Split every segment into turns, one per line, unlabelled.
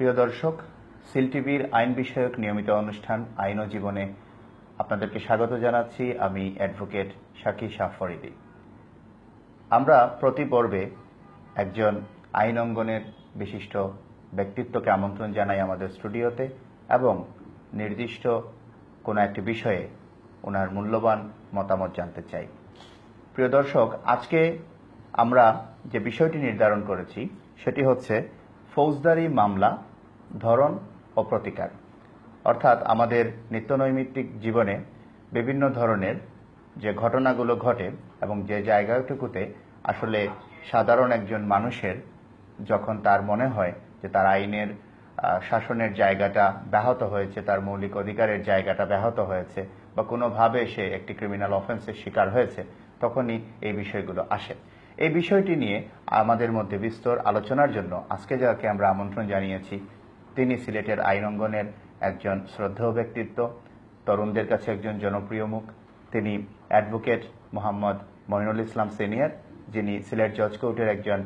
প্রিয় দর্শক, সিল টিভির আইন বিষয়ক নিয়মিত অনুষ্ঠান আইন ও জীবনে আপনাদেরকে স্বাগত জানাচ্ছি। আমি অ্যাডভোকেট শাকির শাহ ফরিদি। আমরা প্রতি পর্বে একজন আইন অঙ্গনের বিশিষ্ট ব্যক্তিত্বকে আমন্ত্রণ জানাই আমাদের স্টুডিওতে এবং নির্দিষ্ট কোনো একটি বিষয়ে ওনার মূল্যবান মতামত জানতে চাই। প্রিয় দর্শক, আজকে আমরা যে বিষয়টি নির্ধারণ করেছি সেটি হচ্ছে ফৌজদারি মামলা, ধরন ও প্রতিকার। অর্থাৎ আমাদের নিত্যনৈমিত্তিক জীবনে বিভিন্ন ধরনের যে ঘটনাগুলো ঘটে এবং যে জায়গাটুকুতে আসলে সাধারণ একজন মানুষের যখন তার মনে হয় যে তার আইনের শাসনের জায়গাটা ব্যাহত হয়েছে, তার মৌলিক অধিকারের জায়গাটা ব্যাহত হয়েছে বা কোনোভাবে সে একটি ক্রিমিনাল অফেন্সের শিকার হয়েছে, তখনই এই বিষয়গুলো আসে। এই বিষয়টি নিয়ে আমাদের মধ্যে বিস্তর আলোচনার জন্য আজকে যাকে আমরা আমন্ত্রণ জানিয়েছি, তিনি সিলেটের আইন অঙ্গনের একজন শ্রদ্ধেয় ব্যক্তিত্ব, তরুণদের কাছে একজন জনপ্রিয় মুখ। তিনি অ্যাডভোকেট মোহাম্মদ মইনুল ইসলাম সিনিয়র, যিনি সিলেট জজ কোর্টের একজন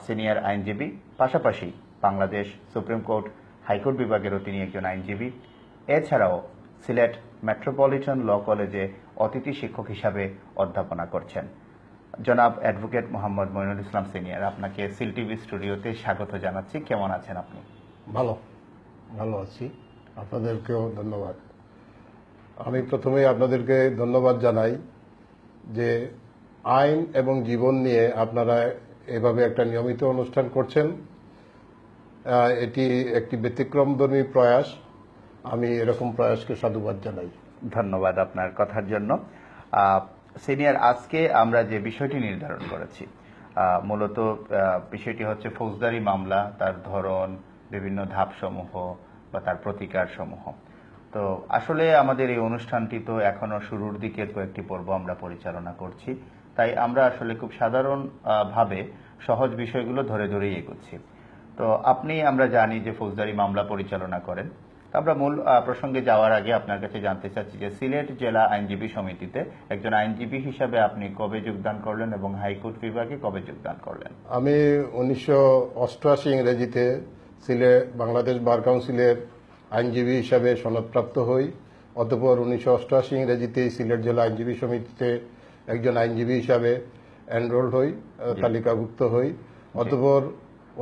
সিনিয়র আইনজীবী, পাশাপাশি বাংলাদেশ সুপ্রিম কোর্ট হাইকোর্ট বিভাগেরও তিনি একজন আইনজীবী। এছাড়াও সিলেট মেট্রোপলিটন ল কলেজে অতিথি শিক্ষক হিসাবে অধ্যাপনা করছেন। জনাব অ্যাডভোকেট মোহাম্মদ মইনুল ইসলাম সিনিয়র, আপনাকে সিল টিভি স্টুডিওতে স্বাগত জানাচ্ছি। কেমন আছেন আপনি?
ভালো আছি। আপনাদেরকেও ধন্যবাদ। আমি প্রথমেই আপনাদেরকে ধন্যবাদ জানাই যে আইন এবং জীবন নিয়ে আপনারা এভাবে একটা নিয়মিত অনুষ্ঠান করছেন। এটি একটি ব্যতিক্রমধর্মী প্রয়াস। আমি এরকম প্রয়াসকে সাধুবাদ জানাই।
ধন্যবাদ আপনার কথার জন্য। সিনিয়র, আজকে আমরা যে বিষয়টি নির্ধারণ করেছি, মূলত বিষয়টি হচ্ছে ফৌজদারি মামলা, তার ধরন, বিভিন্ন ধাপসমূহ বা তার প্রতিকার সমূহ। তো আসলে আমাদের এই অনুষ্ঠানটি তো এখনো শুরুর দিকের কয়েকটি পর্ব আমরা পরিচালনা করছি, তাই আমরা আসলে খুব সাধারণ ভাবে সহজ বিষয়গুলো ধরে ধরেই এগোচ্ছি। তো আমরা জানি যে ফৌজদারি মামলা পরিচালনা করেন। আমরা মূল প্রসঙ্গে যাওয়ার আগে আপনার কাছে জানতে চাচ্ছি যে সিলেট জেলা আইনজীবী সমিতিতে একজন আইনজীবী হিসাবে আপনি কবে যোগদান করলেন এবং হাইকোর্ট বিভাগে কবে যোগদান করলেন?
আমি 1988 ইংরেজিতে বাংলাদেশ বার কাউন্সিলের আইনজীবী হিসাবে সনদপ্রাপ্ত হই। অতঃপর 1988 ইংরেজিতেই সিলেট জেলা আইনজীবী সমিতিতে একজন আইনজীবী হিসাবে এনরোল্ড হই, তালিকাভুক্ত হই। অতঃপর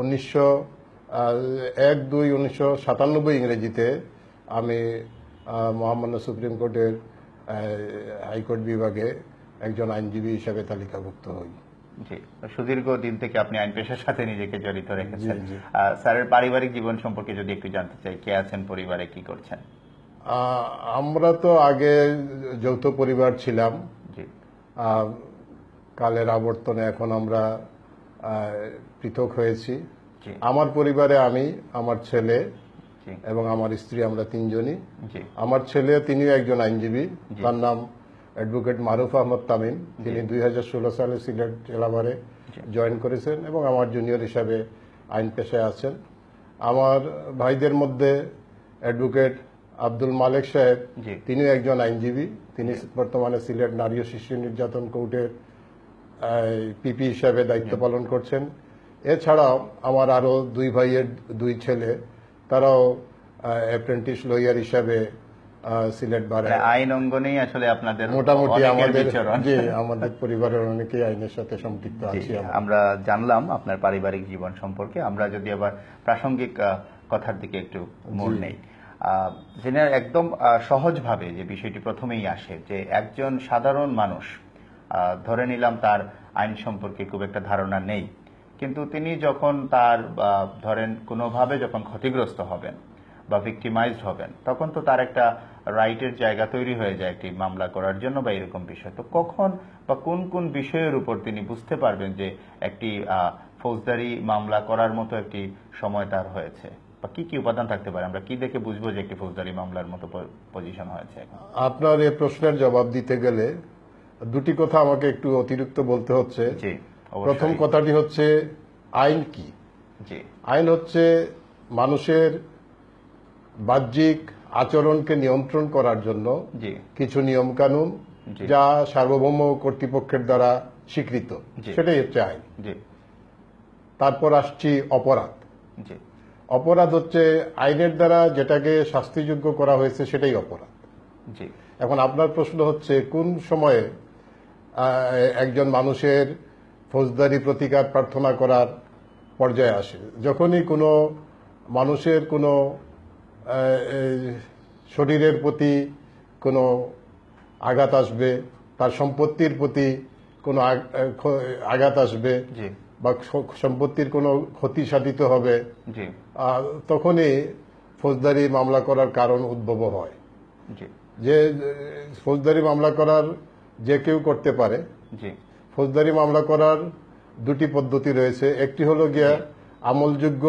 1997 ইংরেজিতে আমি মহামান্য সুপ্রিম কোর্টের হাইকোর্ট বিভাগে একজন আইনজীবী হিসাবে তালিকাভুক্ত হই।
জি, সুদীর্ঘ দিন থেকে আপনি আইন পেশার সাথে নিজেকে জড়িত রেখেছেন। স্যারের পারিবারিক জীবন সম্পর্কে যদি একটু জানতে চাই, কে আছেন পরিবারে, কি করছেন?
আমরা তো আগে যৌথ পরিবার ছিলাম। কালের আবর্তনে এখন আমরা পৃথক হয়েছি। আমার পরিবারে আমি, আমার ছেলে এবং আমার স্ত্রী, আমরা তিনজনই। আমার ছেলে, তিনিও একজন আইনজীবী, তার নাম অ্যাডভোকেট মারুফ আহমদ তামিম। তিনি 2016 সালে সিলেট জেলা বারে জয়েন করেছেন এবং আমার জুনিয়র হিসাবে আইন পেশায় আছেন। আমার ভাইদের মধ্যে অ্যাডভোকেট আব্দুল মালেক সাহেব, তিনিও একজন আইনজীবী। তিনি বর্তমানে সিলেট নারী ও শিশু নির্যাতন কোর্টের পিপি হিসাবে দায়িত্ব পালন করছেন। এছাড়াও আমার আরো দুই ভাইয়ের দুই ছেলে, তারাও অ্যাপ্রেন্টিস লয়ার হিসাবে সিলেট বারে
আইন অঙ্গনেই আসলে আপনাদের
মোটামুটি আমাদের পরিবারের অনেকেই আইনের সাথে সম্পৃক্ত আছি।
আমরা জানলাম আপনার পারিবারিক জীবন সম্পর্কে। আমরা যদি আবার প্রাসঙ্গিক কথার দিকে একটু মোড় নেই, একদম সহজভাবে যে বিষয়টি প্রথমেই আসে যে একজন সাধারণ মানুষ, ধরে নিলাম তার আইন সম্পর্কে খুব একটা ধারণা নেই, কিন্তু তিনি যখন তার ধরেন কোনোভাবে যখন ক্ষতিগ্রস্ত হবেন বা ভিক্টিমাইজড হবেন, তখন তো তার একটা রাইটের জায়গা তৈরি হয়ে যায় একটি মামলা করার জন্য বা এরকম বিষয়। তো কখন বা কোন কোন বিষয়ের উপর তিনি বুঝতে পারবেন যে একটি ফৌজদারি মামলা করার মতো একটি সময় তার হয়েছে, বা কি কি উপাদান থাকতে পারে? আমরা কি দেখে বুঝবো যে একটি ফৌজদারি মামলার মতো পজিশন হয়েছে?
আপনার এই প্রশ্নের জবাব দিতে গেলে দুটি কথা আমাকে একটু অতিরিক্ত বলতে হচ্ছে। প্রথম কথাটি হচ্ছে আইন কি? আইন হচ্ছে মানুষের বাহ্যিক আচরণকে নিয়ন্ত্রণ করার জন্য কিছু নিয়ম কানুন, যা সার্বভৌম কর্তৃপক্ষের দ্বারা স্বীকৃত, সেটাই হচ্ছে আইন। তারপর আসছি অপরাধ। অপরাধ হচ্ছে আইনের দ্বারা যেটাকে শাস্তিযোগ্য করা হয়েছে সেটাই অপরাধ।
জি
এখন আপনার প্রশ্ন হচ্ছে কোন সময়ে একজন মানুষের ফৌজদারি প্রতিকার প্রার্থনা করার পর্যায়ে আসে। যখনই কোনো মানুষের কোনো শরীরের প্রতি কোনো আঘাত আসবে, তার সম্পত্তির প্রতি কোনো আঘাত আসবে,
জি
বা সম্পত্তির কোনো ক্ষতি সাধিত হবে,
জি
তখনই ফৌজদারি মামলা করার কারণ উদ্ভব হয়।
জি
যে ফৌজদারি মামলা করার যে কেউ করতে পারে।
জি
ফৌজদারি মামলা করার দুটি পদ্ধতি রয়েছে। একটি হলো গিয়া আমলযোগ্য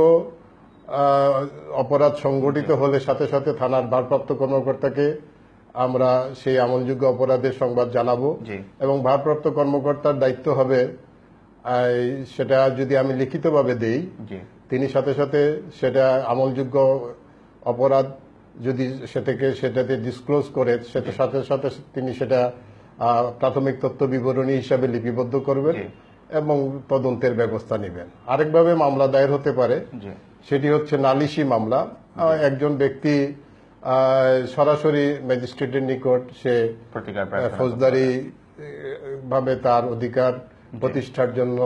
অপরাধ সংঘটিত হলে সাথে সাথে থানার ভারপ্রাপ্ত কর্মকর্তাকে আমরা সেই আমলযোগ্য অপরাধের সংবাদ জানাবো,
জি
এবং ভারপ্রাপ্ত কর্মকর্তার দায়িত্ব হবে সেটা যদি আমি লিখিতভাবে দেই,
জি
তিনি সাথে সাথে সেটা আমলযোগ্য অপরাধ যদি সেটাতে ডিসক্লোজ করে সেটার সাথে সাথে তিনি সেটা প্রাথমিক তথ্য বিবরণী হিসাবে লিপিবদ্ধ করবেন
জি
এবং তদন্তের ব্যবস্থা নেবেন। আরেকভাবে মামলা দায়ের হতে পারে,
জি
সেটি হচ্ছে নালিশি মামলা। একজন ব্যক্তি সরাসরি ম্যাজিস্ট্রেটের নিকট সে
প্রতিকার প্রার্থনা
ফৌজদারি ভাবে তার অধিকার প্রতিষ্ঠার জন্য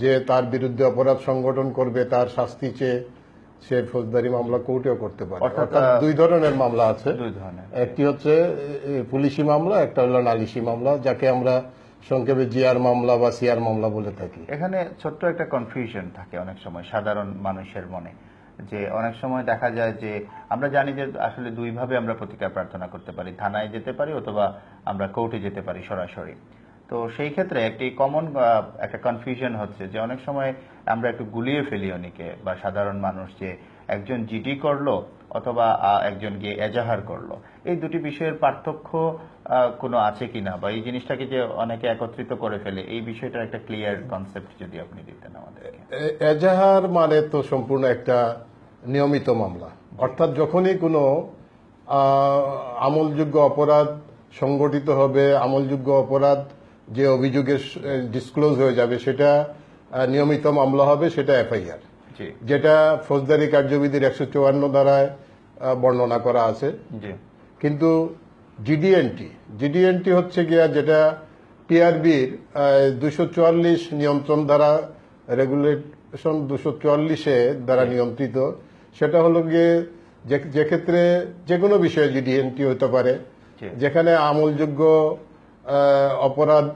যে তার বিরুদ্ধে অপরাধ সংগঠন করবে তার শাস্তি চেয়ে সে ফৌজদারি মামলা কোর্টেও করতে পারে।
অর্থাৎ
দুই ধরনের মামলা আছে,
দুই ধরনের।
একটি হচ্ছে পুলিশি মামলা, একটা হলো নালিশি মামলা, যাকে আমরা সংক্ষেপে জিআর মামলা বা সিআর মামলা বলে থাকি।
এখানে ছোট্ট একটা কনফিউশন থাকে অনেক সময় সাধারণ মানুষের মনে, যে অনেক সময় দেখা যায় যে আমরা জানি যে আসলে দুইভাবে আমরা প্রতিকার প্রার্থনা করতে পারি, থানায় যেতে পারি অথবা আমরা কোর্টে যেতে পারি সরাসরি। তো সেই ক্ষেত্রে একটি কমন একটা কনফিউশন হচ্ছে যে অনেক সময় আমরা একটু গুলিয়ে ফেলি অনেকে বা সাধারণ মানুষ, যে একজন জিডি করলো অথবা একজন গিয়ে এজাহার করলো, এই দুটি বিষয়ের পার্থক্য কোনো আছে কিনা, বা এই জিনিসটাকে যে অনেকে একত্রিত করে ফেলে, এই বিষয়টার একটা ক্লিয়ার কনসেপ্ট যদি আপনি দিতেন আমাদেরকে।
এজাহার মানে তো সম্পূর্ণ একটা নিয়মিত মামলা, অর্থাৎ যখনই কোনো আমলযোগ্য অপরাধ সংগঠিত হবে, আমলযোগ্য অপরাধ যে অভিযোগে ডিসক্লোজ হয়ে যাবে সেটা নিয়মিত মামলা হবে, সেটা এফআইআর,
জি
যেটা ফৌজদারি কার্যবিধির 154 ধারায় বর্ণনা করা আছে।
জি
কিন্তু জিডিএনটি হচ্ছে গিয়া যেটা পিআরবির 244 নিয়ন্ত্রণ ধারা, রেগুলেশন 244 দ্বারা নিয়ন্ত্রিত। সেটা হলো গিয়ে যে ক্ষেত্রে যে কোনো বিষয়ে জিডিএনটি হতে পারে, যেখানে আমলযোগ্য অপরাধ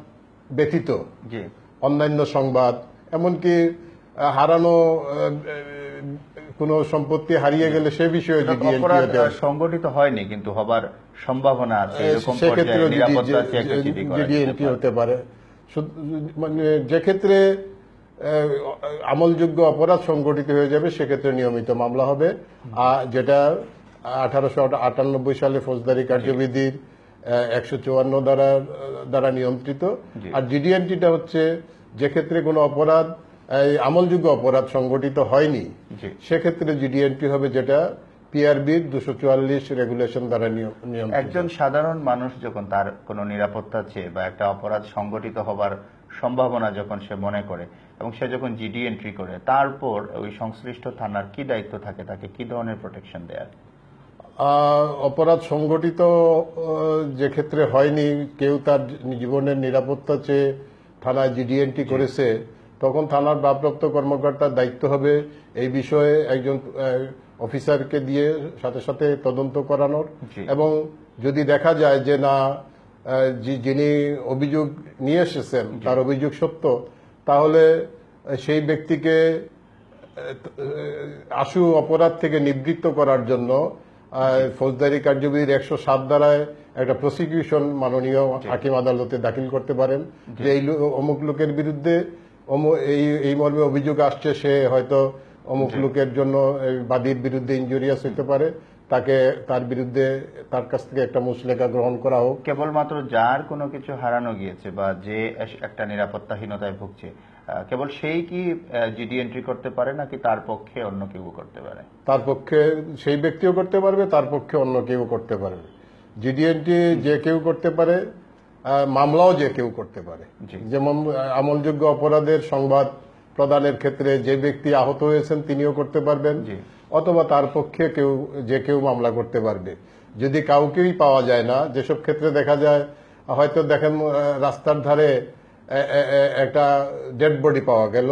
ব্যতীত
জি
অন্যান্য সংবাদ, এমনকি হারানো কোনো সম্পত্তি হারিয়ে গেলে সে বিষয়ে
অপরাধ সংগঠিত হয়নি কিন্তু হবার সম্ভাবনা আছে, এরকম পর্যায়ে নিরাপত্তা আছে, একটা
জিডিএনটি হতে পারে। মানে যে ক্ষেত্রে আমলযোগ্য অপরাধ সংগঠিত হয়ে যাবে সেক্ষেত্রে নিয়মিত মামলা হবে, যেটা 1898 সালে ফৌজদারি কার্যবিধির 154 দ্বারা নিয়ন্ত্রিত। আর জিডিএনটিটা হচ্ছে যে ক্ষেত্রে কোনো অপরাধ আমলযোগ্য অপরাধ সংগঠিত হয়নি সেক্ষেত্রে জিডিএনটি হবে, যেটা পিআরবির 244 রেগুলেশন দ্বারা নিয়ন্ত্রিত।
একজন সাধারণ মানুষ যখন তার কোনো নিরাপত্তা চেয়ে বা একটা অপরাধ সংগঠিত হবার সম্ভাবনা যখন সে মনে করে এবং সে যখন জিডি এন্ট্রি করে, তারপর ওই সংশ্লিষ্ট থানার কি দায়িত্ব থাকে, তাকে কি ধরনের প্রোটেকশন দেয়ার?
অপরাধ সংগঠিত যে ক্ষেত্রে হয়নি, কেউ তার জীবনের নিরাপত্তা চেয়ে থানায় জিডিএনটি করেছে, তখন থানার ভারপ্রাপ্ত কর্মকর্তার দায়িত্ব হবে এই বিষয়ে একজন অফিসারকে দিয়ে সাথে সাথে তদন্ত করানোর, এবং যদি দেখা যায় যে না যিনি অভিযোগ নিয়ে এসেছেন তার অভিযোগ সত্য, তাহলে সেই ব্যক্তিকে আশু অপরাধ থেকে নিবৃত্ত করার জন্য ফৌজদারি কার্যবিধির 107 ধারায় একটা প্রসিকিউশন মাননীয় হাকিম আদালতে দাখিল করতে পারেন, যে এই অমুক লোকের বিরুদ্ধে এই মর্মে অভিযোগ আসছে, সে হয়তো অমুক লোকের জন্য বাদীর বিরুদ্ধে ইনজুরিয়াস হতে পারে, তাকে তার বিরুদ্ধে তার কাছ থেকে একটা মুচলেখা গ্রহণ করা হোক।
কেবলমাত্র যার কোনো কিছু হারানো গিয়েছে বা যে একটা নিরাপত্তাহীনতায় ভুগছে, কেবল সেই কি জিডি এন্ট্রি করতে পারে, নাকি তার পক্ষে অন্য কেউ করতে পারে?
তার পক্ষে সেই ব্যক্তিও করতে পারবে, তার পক্ষে অন্য কেউ করতে পারবে। জিডি এন্ট্রি যে কেউ করতে পারে, মামলাও যে কেউ করতে পারে। যেমন আমলযোগ্য অপরাধের সংবাদ প্রদানের ক্ষেত্রে যে ব্যক্তি আহত হয়েছেন তিনিও করতে পারবেন, অথবা তার পক্ষে যে কেউ মামলা করতে পারবে। যদি কাউকেই পাওয়া যায় না, যেসব ক্ষেত্রে দেখা যায় হয়তো দেখেন রাস্তার ধারে একটা ডেড বডি পাওয়া গেল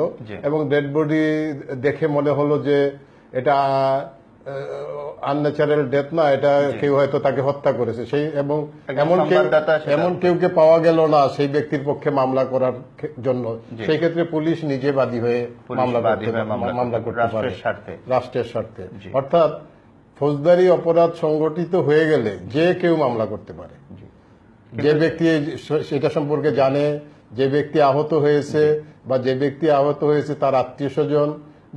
এবং ডেড বডি দেখে মনে হলো যে এটা আনন্যাচারাল ডেথ না, এটা কেউ হয়তো তাকে হত্যা করেছে, সেই এবং এমন কেউকে পাওয়া গেল না সেই ব্যক্তির পক্ষে মামলা করার জন্য, সেই ক্ষেত্রে পুলিশ নিজে বাদী হয়ে মামলা করতে পারে রাষ্ট্রের স্বার্থে। অর্থাৎ ফৌজদারি অপরাধ সংগঠিত হয়ে গেলে যে কেউ মামলা করতে পারে। যে ব্যক্তি সেটা সম্পর্কে জানে, যে ব্যক্তি আহত হয়েছে বা যে ব্যক্তি আহত হয়েছে তার আত্মীয় স্বজন,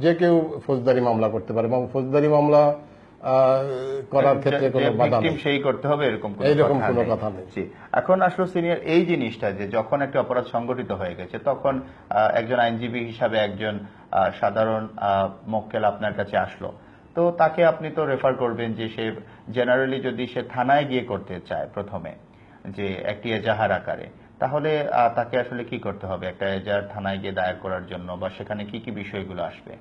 যে কেউ ফৌজদারি মামলা করতে পারে এবং ফৌজদারি মামলা করার ক্ষেত্রে কোনো বাধা নেই,
সেই করতে হবে এরকম কোনো কথা নেই। এখন আসলে সিনিয়র এই জিনিসটা যে যখন একটা অপরাধ সংগঠিত হয়ে গেছে তখন একজন আইনজীবী হিসাবে একজন সাধারণ মক্কেল আপনার কাছে আসলো, তো তাকে আপনি তো রেফার করবেন যে সে জেনারেলি যদি সে থানায় গিয়ে করতে চায় প্রথমে যে একটি এজাহার আকারে, তাহলে তাকে আসলে কি করতে হবে একটা এজাহার থানায় গিয়ে দায়ের করার জন্য, বা সেখানে কি কি বিষয়গুলো আসবে?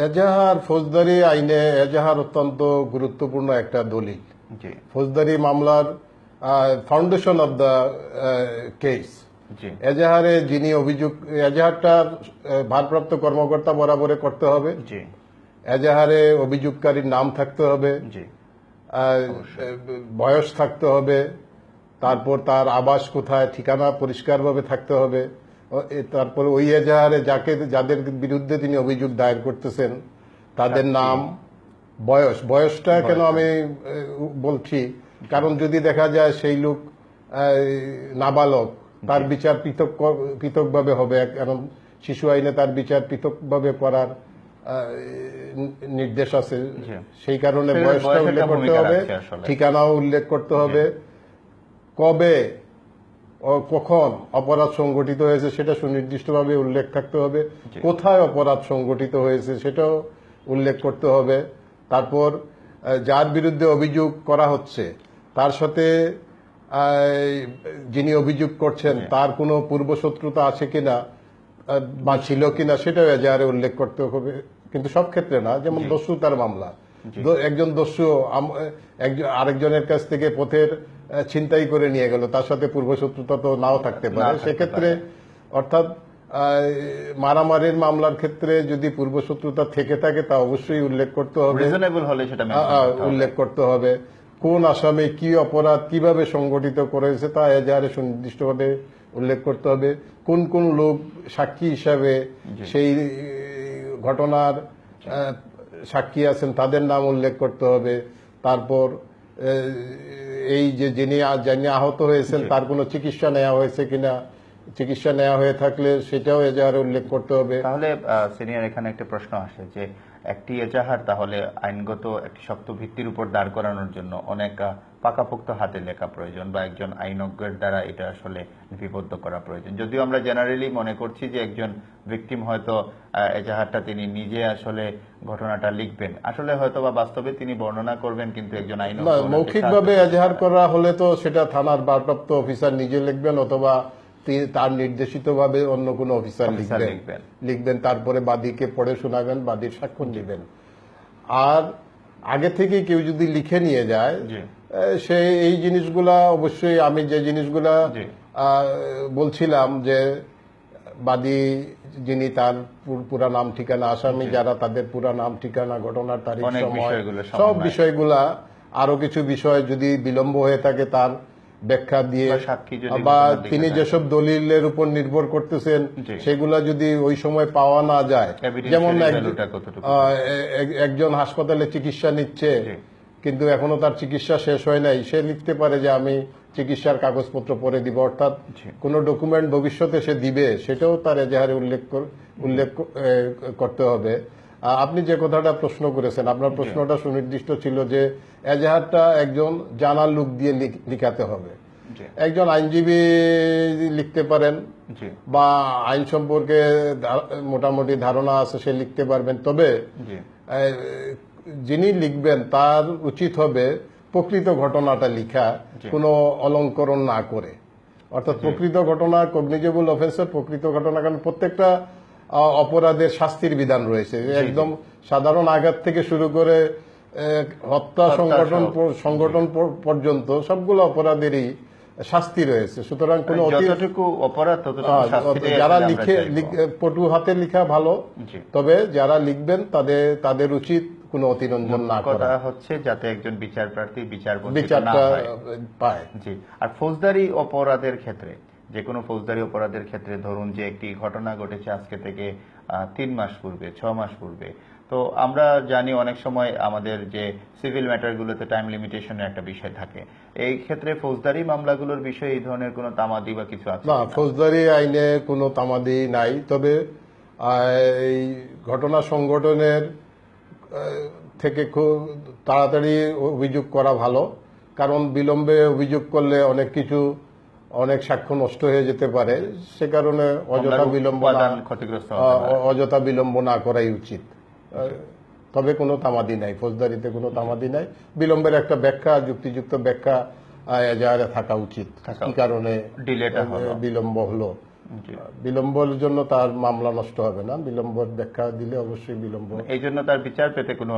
এজাহার ফৌজদারি আইনে এজাহার অত্যন্ত গুরুত্বপূর্ণ একটা দলিল। ফৌজদারি মামলার ফাউন্ডেশন অব দ্য কেস। এজাহারে যিনি এজাহারটার ভারপ্রাপ্ত কর্মকর্তা বরাবরে করতে হবে, এজাহারে অভিযোগকারীর নাম থাকতে হবে, বয়স থাকতে হবে, তারপর তার আবাস কোথায়, ঠিকানা পরিষ্কারভাবে থাকতে হবে, তারপর ওই এজাহারে যাদের বিরুদ্ধে তিনি অভিযোগ দায়ের করতেছেন তাদের নাম, বয়সটা কেন আমি বলছি, কারণ যদি দেখা যায় সেই লোক নাবালক, তার বিচার পৃথকভাবে হবে, কারণ শিশু আইনে তার বিচার পৃথকভাবে করার নির্দেশ আছে, সেই কারণে বয়সটা উল্লেখ করতে হবে, ঠিকানাও উল্লেখ করতে হবে, কবে ও কখন অপরাধ সংগঠিত হয়েছে সেটা সুনির্দিষ্টভাবে উল্লেখ থাকতে হবে, কোথায় অপরাধ সংগঠিত হয়েছে সেটাও উল্লেখ করতে হবে, তারপর যার বিরুদ্ধে অভিযোগ করা হচ্ছে তার সাথে যিনি অভিযোগ করছেন তার কোনো পূর্বশত্রুতা আছে কিনা বা ছিল কিনা সেটাও এজাহারে উল্লেখ করতে হবে, কিন্তু সব ক্ষেত্রে না। যেমন দস্যুতার মামলা, একজন দস্যু আরেকজনের কাছ থেকে পথের ছিনতাই করে নিয়ে গেল, তার সাথে পূর্বশত্রুতা তো নাও থাকতে পারে, সেক্ষেত্রে অর্থাৎ মারামারির মামলার ক্ষেত্রে যদি পূর্বশত্রুতা থেকে থাকে তা অবশ্যই উল্লেখ করতে হবে, উল্লেখ করতে হবে, কোন আসামি কি অপরাধ কিভাবে সংগঠিত করেছে তা এজাহারে সুনির্দিষ্টভাবে উল্লেখ করতে হবে, কোন কোন লোক সাক্ষী হিসাবে সেই ঘটনার সাক্ষী আছেন তাদের নাম উল্লেখ করতে হবে, তারপর এই যে যিনি আহত হয়েছেন তার কোনো চিকিৎসা নেওয়া হয়েছে কিনা, চিকিৎসা নেওয়া হয়ে থাকলে সেটাও এজাহারে উল্লেখ করতে হবে।
তাহলে সিনিয়র এখানে একটা প্রশ্ন আসে যে একটি এজাহার তাহলে আইনগত একটি শক্ত ভিত্তির উপর দাঁড় করানোর জন্য অনেক পাকাপোক্ত হাতে লেখা প্রয়োজন বা একজন আইনজ্ঞের দ্বারা এটা আসলে লিপিবদ্ধ করা প্রয়োজন। যদিও আমরা জেনারেলি মনে করছি যে একজন ভিকটিম হয়তো এজাহারটা তিনি নিজে আসলে ঘটনাটা লিখবেন, আসলে হয়তো বা বাস্তবে তিনি বর্ণনা করবেন, কিন্তু একজন আইনজ্ঞ
মৌখিকভাবে এজাহার করা হলে তো সেটা থানার ভারপ্রাপ্ত অফিসার নিজে লিখবেন অথবা তার নির্দেশিতভাবে অন্য কোনো অফিসার লিখবেন, তারপরে বাদীকে পড়ে শোনাবেন, বাদীর সাক্ষ্য নেবেন। আর আগে থেকে কেউ যদি লিখে নিয়ে যায় সে এই জিনিসগুলা অবশ্যই, আমি যে জিনিসগুলা বলছিলাম যে বাদী যিনি তার পুরা নাম ঠিকানা, আসামি যারা তাদের পুরা নাম ঠিকানা, ঘটনার তারিখ, সময়, সব বিষয়গুলা, আরো কিছু বিষয় যদি বিলম্ব হয়ে থাকে তার ব্যাখ্যা দিয়ে, বা তিনি যেসব দলিলের উপর নির্ভর করতেছেন সেগুলা যদি ওই সময় পাওয়া না যায়, যেমন একজন হাসপাতালে চিকিৎসা নিচ্ছে কিন্তু এখনো তার চিকিৎসা শেষ হয় নাই, সে লিখতে পারে যে আমি চিকিৎসার কাগজপত্র পরে দিব, অর্থাৎ কোন ডকুমেন্ট ভবিষ্যতে সে দিবে সেটাও তার এজাহারে উল্লেখ করতে হবে। আপনি যে কথাটা প্রশ্ন করেছেন, আপনার প্রশ্নটা সুনির্দিষ্ট ছিল যে এজাহারটা একজন জানা লোক দিয়ে লিখাতে হবে। একজন আইনজীবী লিখতে পারেন বা আইন সম্পর্কে মোটামুটি ধারণা আছে সে লিখতে পারবেন, তবে যিনি লিখবেন তার উচিত হবে প্রকৃত ঘটনাটা লিখা, কোনো অলঙ্করণ না করে, অর্থাৎ প্রকৃত ঘটনা, কগনিজেবল অফেন্সের প্রকৃত ঘটনা, কারণ প্রত্যেকটা অপরাধের শাস্তির বিধান রয়েছে, একদম সাধারণ আঘাত থেকে শুরু করে হত্যা সংগঠন পর্যন্ত সবগুলো অপরাধেরই শাস্তি রয়েছে। সুতরাং কোন
যতটুকু অপরাধ ততটুকু শাস্তিটাই
যারা
আসলে আমরা
লিখে
চাইবো।
পটু হাতে লেখা ভালো,
জি।
তবে যারা লিখবেন তাদের উচিত কোনো অতিরঞ্জন না করা,
কথা হচ্ছে যাতে একজন বিচার প্রার্থী বিচারটা
বিচারটা পায়।
জি। আর ফৌজদারি অপরাধের ক্ষেত্রে, যে কোনো ফৌজদারি অপরাধের ক্ষেত্রে ধরুন যে একটি ঘটনা ঘটেছে আজকে থেকে 3 মাস পূর্বে, 6 মাস পূর্বে, তো আমরা জানি অনেক সময় আমাদের যে সিভিল ম্যাটারগুলোতে টাইম লিমিটেশনের একটা বিষয় থাকে। এই ক্ষেত্রে ফৌজদারি মামলাগুলোর বিষয়ে এই ধরনের কোনো তামাদি বা কিছু আছে
না, ফৌজদারি আইনে কোনো তামাদি নাই। তবে এই ঘটনা সংগঠনের থেকে খুব তাড়াতাড়ি অভিযোগ করা ভালো, কারণ বিলম্বে অভিযোগ করলে অনেক সাক্ষ্য নষ্ট হয়ে যেতে পারে। সে কারণে অযথা বিলম্ব না করাই উচিত। তবে কোনো তামাদি নাই, ফৌজদারিতে কোনো তামাদি নাই। বিলম্বের একটা ব্যাখ্যা, যুক্তিযুক্ত ব্যাখ্যা এজাহারে থাকা উচিত, কি কারণে বিলম্ব হলো। বিলম্বের জন্য তার মামলা নষ্ট হবে না, বিলম্বের ব্যাখ্যা দিলে অবশ্যই
এই জন্য তার বিচার পেতে কোনো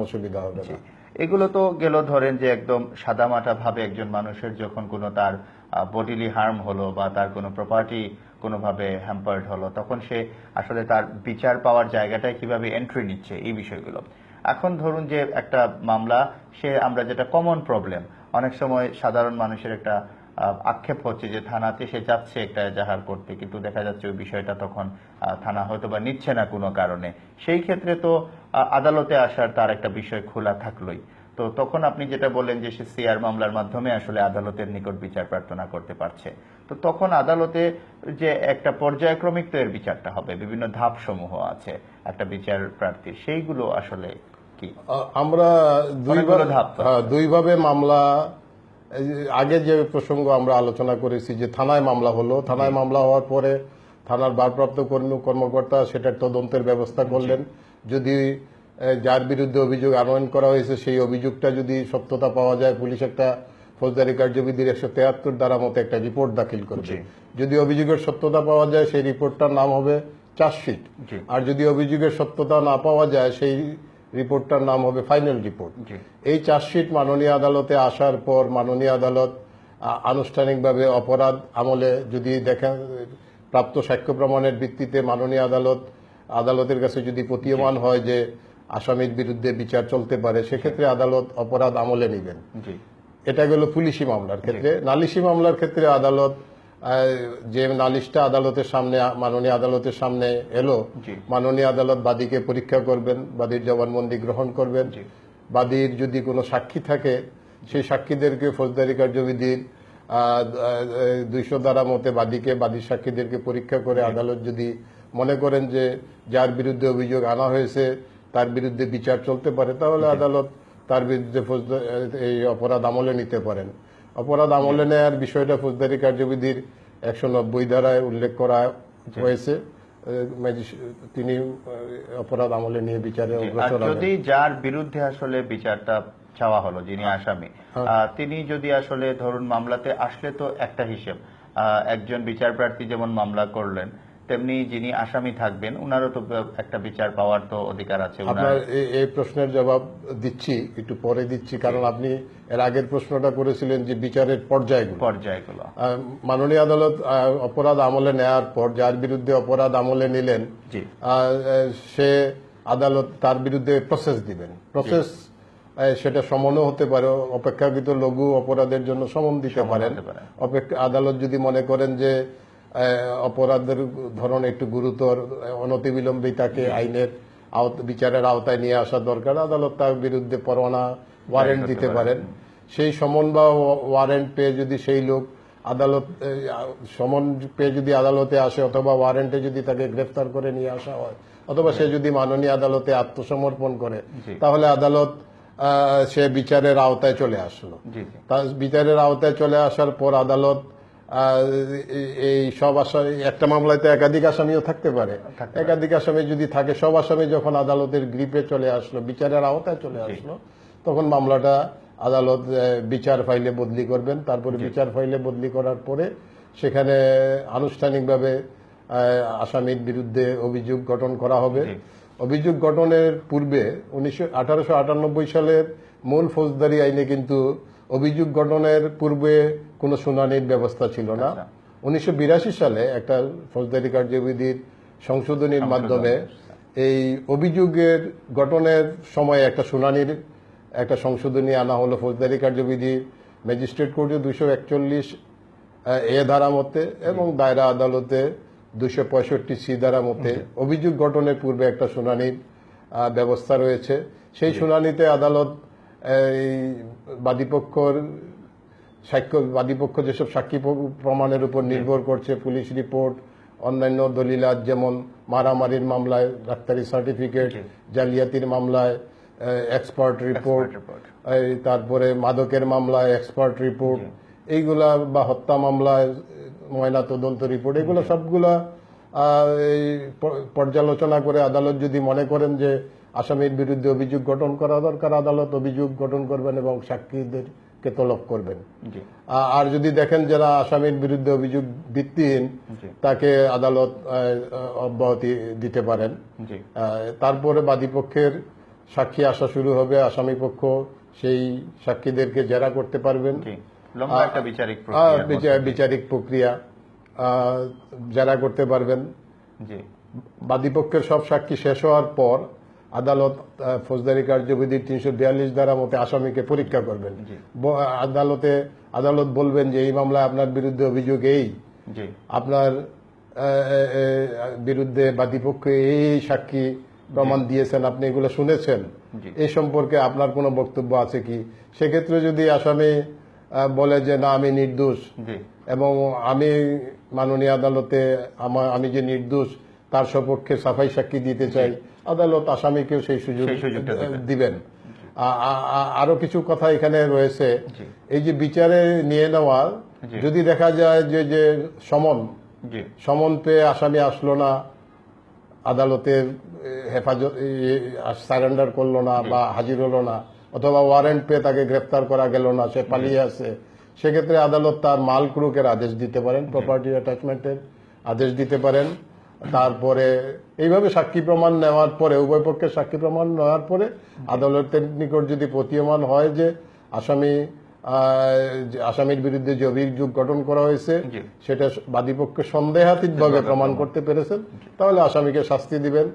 অসুবিধা হবে না।
এগুলো তো গেল ধরেন যে একদম সাদামাটা ভাবে একজন মানুষের যখন কোনো তার বডিলি হার্ম হলো বা তার কোনো প্রপার্টি কোনোভাবে হ্যাম্পার্ড হলো, তখন সে আসলে তার বিচার পাওয়ার জায়গাটায় কিভাবে এন্ট্রি নিচ্ছে, এই বিষয়গুলো। এখন ধরুন যে একটা মামলা, আমরা যেটা কমন প্রবলেম, অনেক সময় সাধারণ মানুষের একটা আক্ষেপ হচ্ছে যে থানাতে সে যাচ্ছে একটা এজাহার করতে, কিন্তু দেখা যাচ্ছে ওই বিষয়টা তখন থানা হয়তো বা নিচ্ছে না কোনো কারণে। সেই ক্ষেত্রে তো আদালতে আসার তার একটা বিষয় খোলা থাকলোই। তো তখন আপনি যেটা বললেন যে সে সিআর মামলার মাধ্যমে আসলে আদালতের নিকট বিচার প্রার্থনা করতে পারছে, তো তখন আদালতে যে একটা পর্যায়ক্রমিক তো এর বিচারটা হবে, বিভিন্ন ধাপ সমূহ আছে একটা বিচার প্রার্থীর, সেইগুলো আসলে কি?
আমরা দুইভাবে মামলা, আগে যে প্রসঙ্গ আমরা আলোচনা করেছি যে থানায় মামলা হলো, থানায় মামলা হওয়ার পরে থানার ভারপ্রাপ্ত কর্মকর্তা সেটার তদন্তের ব্যবস্থা করলেন। যদি যার বিরুদ্ধে অভিযোগ আনয়ন করা হয়েছে সেই অভিযোগটা যদি সত্যতা পাওয়া যায়, পুলিশ একটা ফৌজদারি কার্যবিধির 173 ধারা মতো একটা রিপোর্ট দাখিল করবে। যদি অভিযোগের সত্যতা পাওয়া যায় সেই রিপোর্টটার নাম হবে চার্জশিট, আর যদি অভিযোগের সত্যতা না পাওয়া যায় সেই রিপোর্টটার নাম হবে ফাইনাল রিপোর্ট। এই চার্জশিট মাননীয় আদালতে আসার পর মাননীয় আদালত আনুষ্ঠানিকভাবে অপরাধ আমলে যদি দেখেন, প্রাপ্ত সাক্ষ্য প্রমাণের ভিত্তিতে মাননীয় আদালতের কাছে যদি প্রতীয়মান হয় যে আসামির বিরুদ্ধে বিচার চলতে পারে, সেক্ষেত্রে আদালত অপরাধ আমলে নেবেন। এটা গেল পুলিশি মামলার ক্ষেত্রে। নালিশি মামলার ক্ষেত্রে আদালত যে নালিশটা আদালতের সামনে, মাননীয় আদালতের সামনে এলো, মাননীয় আদালত বাদীকে পরীক্ষা করবেন, বাদীর জবানবন্দি গ্রহণ করবেন। বাদীর যদি কোনো সাক্ষী থাকে সেই সাক্ষীদেরকে ফৌজদারি কার্যবিধির 200 ধারা মতে বাদীর সাক্ষীদেরকে পরীক্ষা করে আদালত যদি মনে করেন যে যার বিরুদ্ধে অভিযোগ আনা হয়েছে তার বিরুদ্ধে বিচার চলতে পারে, তাহলে আদালত তার বিরুদ্ধে এই অপরাধ আমলে নিতে পারেন। অপরাধ আমলে নেওয়ার বিষয়টা ফৌজদারি কার্যবিধির 190 ধারায় উল্লেখ করা হয়েছে। তিনি অপরাধ আমলে নিয়ে বিচারে অগ্রসর হবেন।
যদি যার বিরুদ্ধে আসলে বিচারটা চাওয়া হলো, যিনি আসামি, তিনি যদি আসলে ধরুন মামলাতে আসলে তো একটা হিসেব, একজন বিচার প্রার্থী যেমন মামলা করলেন, তেমনি যিনি আসামি থাকবেন উনারও তো একটা বিচার পাওয়ার তো অধিকার আছে।
আপনার এই প্রশ্নের জবাব দিচ্ছি, একটু পরে দিচ্ছি, কারণ আপনি এর আগের প্রশ্নটা করেছিলেন যে বিচারের পর্যায়গুলো। মাননীয় আদালত অপরাধ আমলে নেওয়ার পর যার বিরুদ্ধে অপরাধ আমলে নিলেন, সে আদালত তার বিরুদ্ধে প্রসেস দিবেন। প্রসেস সেটা সমনও হতে পারে, অপেক্ষাকৃত লঘু অপরাধের জন্য সমন দিতে পারেন। আদালত যদি মনে করেন যে অপরাধের ধরন একটু গুরুতর, অনতিবিলম্বে তাকে আইনের বিচারের আওতায় নিয়ে আসা দরকার, আদালত তার বিরুদ্ধে পরোয়ানা ওয়ারেন্ট দিতে পারেন। সেই সমন বা ওয়ারেন্ট পেয়ে যদি সেই লোক সমন পেয়ে যদি আদালতে আসে, অথবা ওয়ারেন্টে যদি তাকে গ্রেফতার করে নিয়ে আসা হয়, অথবা সে যদি মাননীয় আদালতে আত্মসমর্পণ করে, তাহলে আদালত সে বিচারের আওতায় চলে আসলো। বিচারের আওতায় চলে আসার পর আদালত এই সব আসামি, একটা মামলায় তো একাধিক আসামিও থাকতে পারে, একাধিক আসামি যদি থাকে, সব আসামি যখন আদালতের গ্রিপে চলে আসলো, বিচারের আওতায় চলে আসলো, তখন মামলাটা আদালত বিচার ফাইলে বদলি করবেন। তারপরে বিচার ফাইলে বদলি করার পরে সেখানে আনুষ্ঠানিকভাবে আসামির বিরুদ্ধে অভিযোগ গঠন করা হবে। অভিযোগ গঠনের পূর্বে 1898 সালের মূল ফৌজদারি আইনে কিন্তু অভিযোগ গঠনের পূর্বে কোনো শুনানির ব্যবস্থা ছিল না। 1982 সালে একটা ফৌজদারি কার্যবিধির সংশোধনীর মাধ্যমে এই অভিযোগের গঠনের সময় একটা শুনানির একটা সংশোধনী আনা হলো ফৌজদারি কার্যবিধি ম্যাজিস্ট্রেট কোর্টে 241 এ ধারা মতে এবং দায়রা আদালতে 265 সি ধারা মতে অভিযোগ গঠনের পূর্বে একটা শুনানির ব্যবস্থা রয়েছে। সেই শুনানিতে আদালত এই বাদীপক্ষ যেসব সাক্ষী প্রমাণের উপর নির্ভর করছে, পুলিশ রিপোর্ট, অন্যান্য দলিলাত, যেমন মারামারির মামলায় ডাক্তারি সার্টিফিকেট, জালিয়াতির মামলায় এক্সপার্ট রিপোর্ট, তারপরে মাদকের মামলায় এক্সপার্ট রিপোর্ট, এইগুলা বা হত্যা মামলায় ময়না তদন্ত রিপোর্ট, এগুলো সবগুলা পর্যালোচনা করে আদালত যদি মনে করেন যে আসামির বিরুদ্ধে অভিযোগ গঠন করা দরকার, আদালত অভিযোগ গঠন করবেন এবং সাক্ষীদেরকে তলব করবেন। আর যদি দেখেন যারা আসামির বিরুদ্ধে অভিযোগ ভিত্তিহীন, তাকে আদালত অব্যাহতি দিতে পারেন। তারপরে বাদীপক্ষের সাক্ষী আসা শুরু হবে, আসামি পক্ষ সেই সাক্ষীদেরকে জেরা করতে পারবেন। বিচারিক প্রক্রিয়া জেরা করতে পারবেন। বাদীপক্ষের সব সাক্ষী শেষ হওয়ার পর আদালত ফৌজদারি কার্যবিধির 342 ধারা মতে আসামিকে পরীক্ষা করবেন। আদালত বলবেন যে এই মামলায় আপনার বিরুদ্ধে অভিযোগ এই, আপনার বিরুদ্ধে বাদীপক্ষ এই সাক্ষী প্রমাণ দিয়েছেন, আপনি এগুলো শুনেছেন, এই সম্পর্কে আপনার কোনো বক্তব্য আছে কি? সেক্ষেত্রে যদি আসামি বলে যে না আমি নির্দোষ এবং আমি মাননীয় আদালতে আমি যে নির্দোষ তার সপক্ষে সাফাই সাক্ষী দিতে চাই, আদালত আসামিকেও সেই সুযোগ দিবেন। আরো কিছু কথা এখানে রয়েছে। এই যে বিচারে নিয়ে নেওয়া, যদি দেখা যায় যে সমন পেয়ে আসামি আসলো না, আদালতের হেফাজত সারেন্ডার করলো না বা হাজির হলো না, অথবা ওয়ারেন্ট পেয়ে তাকে গ্রেফতার করা গেল না, সে পালিয়ে আছে, সেক্ষেত্রে আদালত তার মাল ক্রুকের আদেশ দিতে পারেন, প্রপার্টি অ্যাটাচমেন্টের আদেশ দিতে পারেন। তারপরে এইভাবে সাক্ষী প্রমাণ নেওয়ার পরে, উভয় পক্ষের সাক্ষী প্রমাণ নেওয়ার পরে আদালতের নিকট যদি প্রতীয়মান হয় যে আসামির বিরুদ্ধে যে অভিযোগ গঠন করা হয়েছে সেটা বাদীপক্ষে সন্দেহাতীতভাবে প্রমাণ করতে পেরেছেন, তাহলে আসামিকে শাস্তি দিবেন।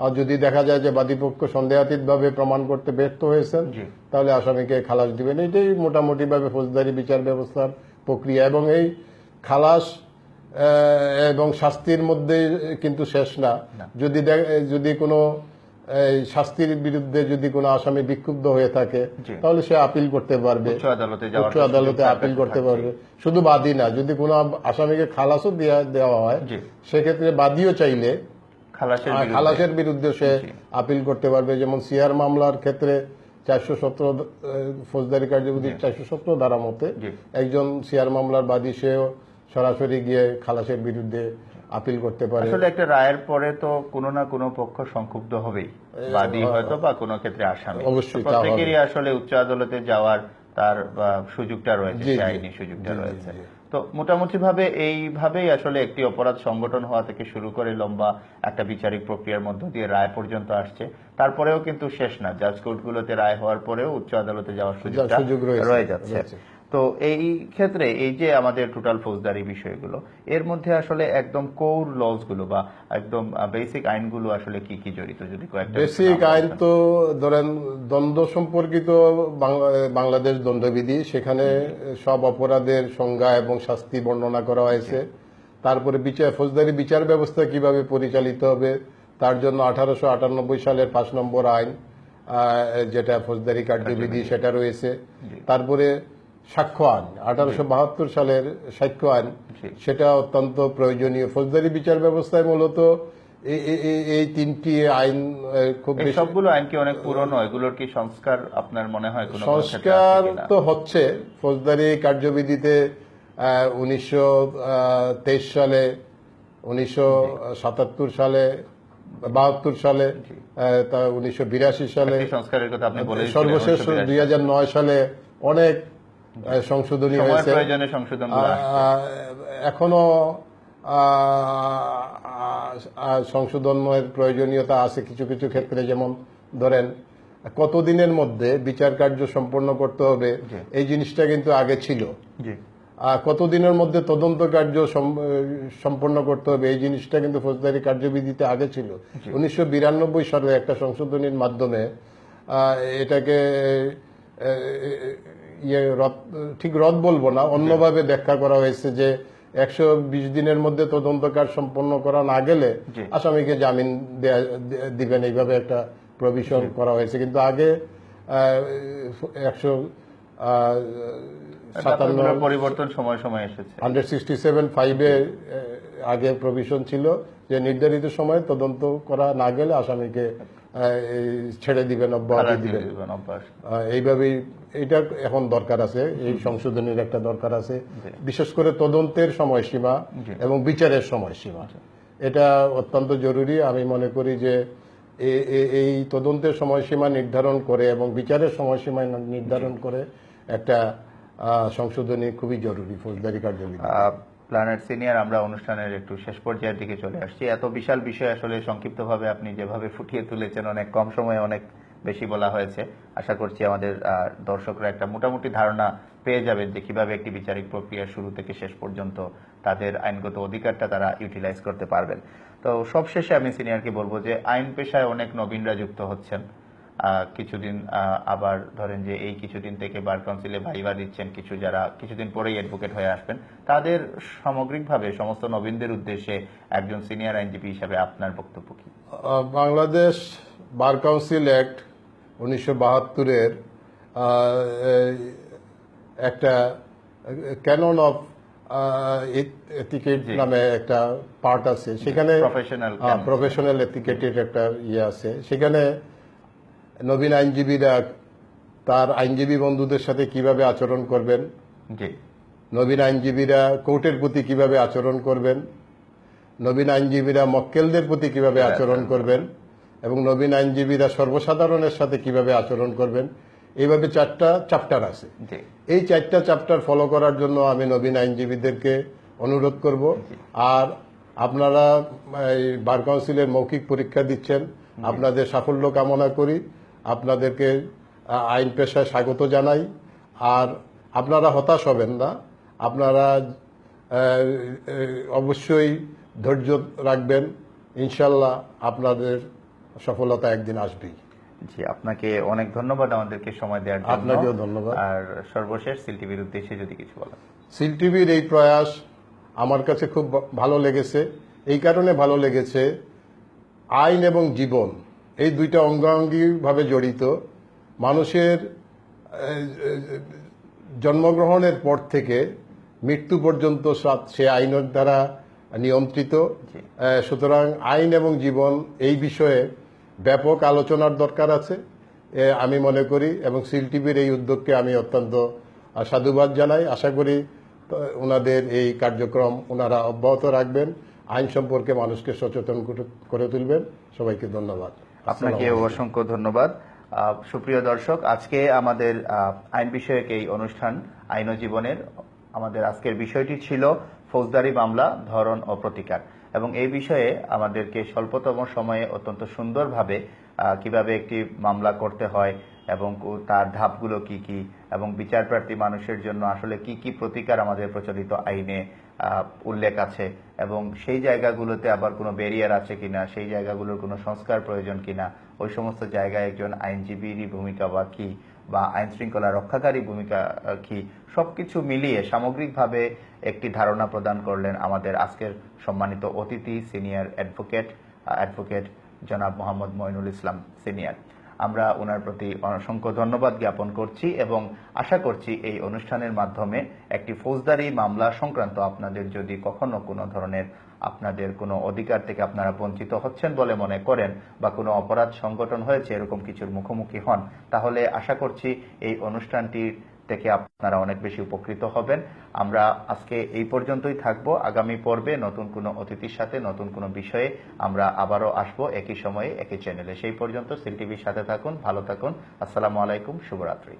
আর যদি দেখা যায় যে বাদীপক্ষ সন্দেহাতীতভাবে প্রমাণ করতে ব্যর্থ হয়েছেন, তাহলে আসামিকে খালাস দিবেন। এটাই মোটামুটি ভাবে ফৌজদারি বিচার ব্যবস্থার প্রক্রিয়া। এবং এই খালাস এবং শাস্তির মধ্যে কিন্তু শেষ না। যদি কোনো শাস্তির বিরুদ্ধে যদি কোনো আসামি বিক্ষুব্ধ হয়ে থাকে, তাহলে সে আপিল করতে পারবে, উচ্চ আদালতে আপিল করতে পারবে। শুধু বাদী না, যদি কোনো আসামিকে খালাসও দেওয়া হয়, সেক্ষেত্রে বাদীও চাইলে খালাসের বিরুদ্ধে সে আপিল করতে পারবে। যেমন সিআর মামলার ক্ষেত্রে 417 ফৌজদারি কার্যবিধির 417 ধারা মতে একজন সিআর মামলার বাদী সেও সরাসরি গিয়ে খালাসের বিরুদ্ধে আপিল করতে পারে।
আসলে একটা রায়ের পরে তো কোনো না কোনো পক্ষ সংক্ষুব্ধ হবেই, বাদী হয়তো বা কোনো ক্ষেত্রে আসামি,
অবশ্যই
প্রত্যেকেরই আসলে উচ্চ আদালতে যাওয়ার তার সুযোগটা রয়েছে, আইনি সুযোগটা রয়েছে। তো মোটামুটি ভাবে এইভাবেই আসলে একটি অপরাধ সংগঠন হওয়া থেকে শুরু করে লম্বা একটা বিচারিক প্রক্রিয়ার মধ্য দিয়ে রায় পর্যন্ত আসছে। তারপরেও কিন্তু শেষ না, জাজ কোর্টগুলোতে রায় হওয়ার পরেও উচ্চ আদালতে যাওয়ার সুযোগ রয়ে যাচ্ছে। তো এই ক্ষেত্রে এই যে আমাদের টোটাল ফৌজদারি বিষয়গুলো, এর মধ্যে আসলে একদম কোর লস গুলো বা একদম বেসিক আইনগুলো আসলে কি কি জড়িত, যদি কয়েকটা?
বেসিক আইন তো ধরেন দ্বন্দ্ব সম্পর্কিত বাংলাদেশ দ্বন্দ্ববিধি, সেখানে সব অপরাধের সংজ্ঞা এবং শাস্তি বর্ণনা করা হয়েছে। তারপরে ফৌজদারি বিচার ব্যবস্থা কিভাবে পরিচালিত হবে তার জন্য 1898 সালের 5 নম্বর আইন, যেটা ফৌজদারি কার্যবিধি, সেটা রয়েছে। তারপরে সাক্ষ্য আইন 1872 সালের সাক্ষ্য আইন, সেটা অত্যন্ত প্রয়োজনীয়। ফৌজদারি বিচার ব্যবস্থায় মূলত এই তিনটি আইন খুব বেশি।
সবগুলো আইন কি অনেক পুরনো? এগুলোর কি সংস্কার আপনার মনে হয় কোনো
সংস্কার তো হচ্ছে? ফৌজদারি কার্যবিধিতে 1923 সালে, 1977 সালে, 72 সালে, 1982 সালে,
সংস্কারের কথা আপনি বলেছেন।
সর্বশেষ 2009 সালে অনেক সংশোধনী হয়েছে।
এখনো
সংশোধনের প্রয়োজনীয়তা আছে কিছু কিছু ক্ষেত্রে। যেমন ধরেন কতদিনের মধ্যে বিচার কার্য সম্পন্ন করতে হবে, এই জিনিসটা কিন্তু আগে ছিল। কতদিনের মধ্যে তদন্ত কার্য সম্পন্ন করতে হবে, এই জিনিসটা কিন্তু ফৌজদারি কার্যবিধিতে আগে ছিল। 1992 সালে একটা সংশোধনীর মাধ্যমে এটাকে ঠিক রদ বলবো না, অন্যভাবে ব্যাখ্যা করা হয়েছে যে 120 দিনের মধ্যে তদন্ত কাজ সম্পন্ন করা না গেলে আসামিকে জামিন দিবেন, এইভাবে একটা প্রভিশন করা হয়েছে। কিন্তু আগে 157
পরিবর্তন সময় সময় এসেছে।
167(5) আগে প্রভিশন ছিল যে নির্ধারিত সময়ে তদন্ত করা না গেলে আসামিকে ছেড়ে দিবেন, অব্যাহতি দিবেন। এইভাবেই এটা এখন দরকার আছে, এই সংশোধনের একটা দরকার আছে, বিশেষ করে তদন্তের সময়সীমা এবং বিচারের সময়সীমা। এটা অত্যন্ত জরুরি। আমি মনে করি যে এই তদন্তের সময়সীমা নির্ধারণ করে এবং বিচারের সময়সীমা নির্ধারণ করে একটা সংশোধনী খুবই জরুরি ফৌজদারি কার্যবিধি।
প্ল্যানেট সিনিয়র, আমরা অনুষ্ঠানের একটু শেষ পর্যায়ের দিকে চলে আসছি। এত বিশাল বিষয় আসলে সংক্ষিপ্তভাবে আপনি যেভাবে ফুটিয়ে তুলেছেন, অনেক কম সময়ে অনেক বেশি বলা হয়েছে। আশা করছি আমাদের দর্শকরা একটা মোটামুটি ধারণা পেয়ে যাবেন যে কিভাবে একটি বিচারিক প্রক্রিয়া শুরু থেকে শেষ পর্যন্ত তাদের আইনগত অধিকারটা তারা ইউটিলাইজ করতে পারবেন। তো সবশেষে আমি সিনিয়রকে বলবো যে আইন পেশায় অনেক নবীনরা যুক্ত হচ্ছেন। কিছুদিন আবার ধরেন যে এই কিছুদিন থেকে বার কাউন্সিলে ভাইভা দিচ্ছেন, যারা কিছুদিন পরেই অ্যাডভোকেট হয়ে আসবেন। তাদের সামগ্রিকভাবে সমস্ত নবীনদের উদ্দেশ্যে একজন সিনিয়র আইনজীবী হিসাবে আপনার বক্তব্য কি?
বাংলাদেশ বার কাউন্সিল অ্যাক্ট 1972-এর একটা ক্যানন অফ এথিকেট নামে একটা পার্ট আছে, সেখানে প্রফেশনাল এথিকেটের একটা ইয়ে আছে। সেখানে নবীন আইনজীবীরা তার আইনজীবী বন্ধুদের সাথে কিভাবে আচরণ করবেন, নবীন আইনজীবীরা কোর্টের প্রতি কিভাবে আচরণ করবেন, নবীন আইনজীবীরা মক্কেলদের প্রতি কিভাবে আচরণ করবেন এবং নবীন আইনজীবীরা সর্বসাধারণের সাথে কিভাবে আচরণ করবেন, এইভাবে 4টা চ্যাপ্টার আছে। এই 4টা চ্যাপ্টার ফলো করার জন্য আমি নবীন আইনজীবীদেরকে অনুরোধ করব। আর আপনারা বার কাউন্সিলের মৌখিক পরীক্ষা দিচ্ছেন, আপনাদের সাফল্য কামনা করি, আপনাদেরকে আইন পেশায় স্বাগত জানাই। আর আপনারা হতাশ হবেন না, আপনারা অবশ্যই ধৈর্য রাখবেন, ইনশাল্লাহ আপনাদের সফলতা একদিন আসবেই।
জি, আপনাকে অনেক ধন্যবাদ আমাদেরকে সময় দেওয়ার জন্য।
আপনাকেও ধন্যবাদ।
আর সর্বশেষ সিল টিভির উদ্দেশ্যে যদি কিছু বলেন।
সিল টিভির এই প্রয়াস আমার কাছে খুব ভালো লেগেছে। এই কারণে ভালো লেগেছে, আইন এবং জীবন এই দুইটা অঙ্গাঙ্গিভাবে জড়িত। মানুষের জন্মগ্রহণের পর থেকে মৃত্যু পর্যন্ত সে আইনের দ্বারা নিয়ন্ত্রিত। সুতরাং আইন এবং জীবন এই বিষয়ে ব্যাপক আলোচনার দরকার আছে আমি মনে করি, এবং সিল টিভির এই উদ্যোগকে আমি অত্যন্ত সাধুবাদ জানাই। আশা করি ওনাদের এই কার্যক্রম ওনারা অব্যাহত রাখবেন, আইন সম্পর্কে মানুষকে সচেতন করে তুলবেন। সবাইকে ধন্যবাদ।
আপনাকে অসংখ্য ধন্যবাদ। সুপ্রিয় দর্শক, আজকে আমাদের আইন বিষয়ক এই অনুষ্ঠান আইন ও জীবনের আমাদের আজকের বিষয়টি ছিল ফৌজদারি মামলা, ধরন ও প্রতিকার, এবং এই বিষয়ে আমাদেরকে স্বল্পতম সময়ে অত্যন্ত সুন্দরভাবে কিভাবে একটি মামলা করতে হয় এবং তার ধাপগুলো কি কি, এবং বিচারপ্রার্থী মানুষের জন্য আসলে কি কি প্রতিকার আমাদের প্রচলিত আইনে উল্লেখ আছে, এবং সেই জায়গাগুলোতে আবার কোনো ব্যারিয়ার আছে কিনা, সেই জায়গাগুলোর কোনো সংস্কার প্রয়োজন কিনা, ওই সমস্ত জায়গায় একজন আইনজীবীরই ভূমিকা বা কি, বা আইন শৃঙ্খলা রক্ষাকারী ভূমিকা কি, সবকিছু মিলিয়ে সামগ্রিকভাবে একটি ধারণা প্রদান করলেন আমাদের আজকের সম্মানিত অতিথি সিনিয়র অ্যাডভোকেট জনাব মোহাম্মদ মঈনুল ইসলাম সিনিয়র। আমরা ওনার প্রতি অসংখ্য ধন্যবাদ জ্ঞাপন করছি এবং আশা করছি এই অনুষ্ঠানের মাধ্যমে একটি ফৌজদারি মামলা সংক্রান্ত আপনাদের যদি কখনো কোনো ধরনের আপনাদের কোনো অধিকার থেকে আপনারা বঞ্চিত হচ্ছেন বলে মনে করেন, বা কোনো অপরাধ সংগঠন হয়েছে এরকম কিছুর মুখোমুখি হন, তাহলে আশা করছি এই অনুষ্ঠানটি থেকে আপনারা অনেক বেশি উপকৃত হবেন। আমরা আজকে এই পর্যন্তই থাকবো। আগামী পর্বে নতুন কোনো অতিথির সাথে নতুন কোনো বিষয়ে আমরা আবারও আসবো একই সময়ে একই চ্যানেলে। সেই পর্যন্ত সিল টিভির সাথে থাকুন, ভালো থাকুন। আসসালামু আলাইকুম, শুভরাত্রি।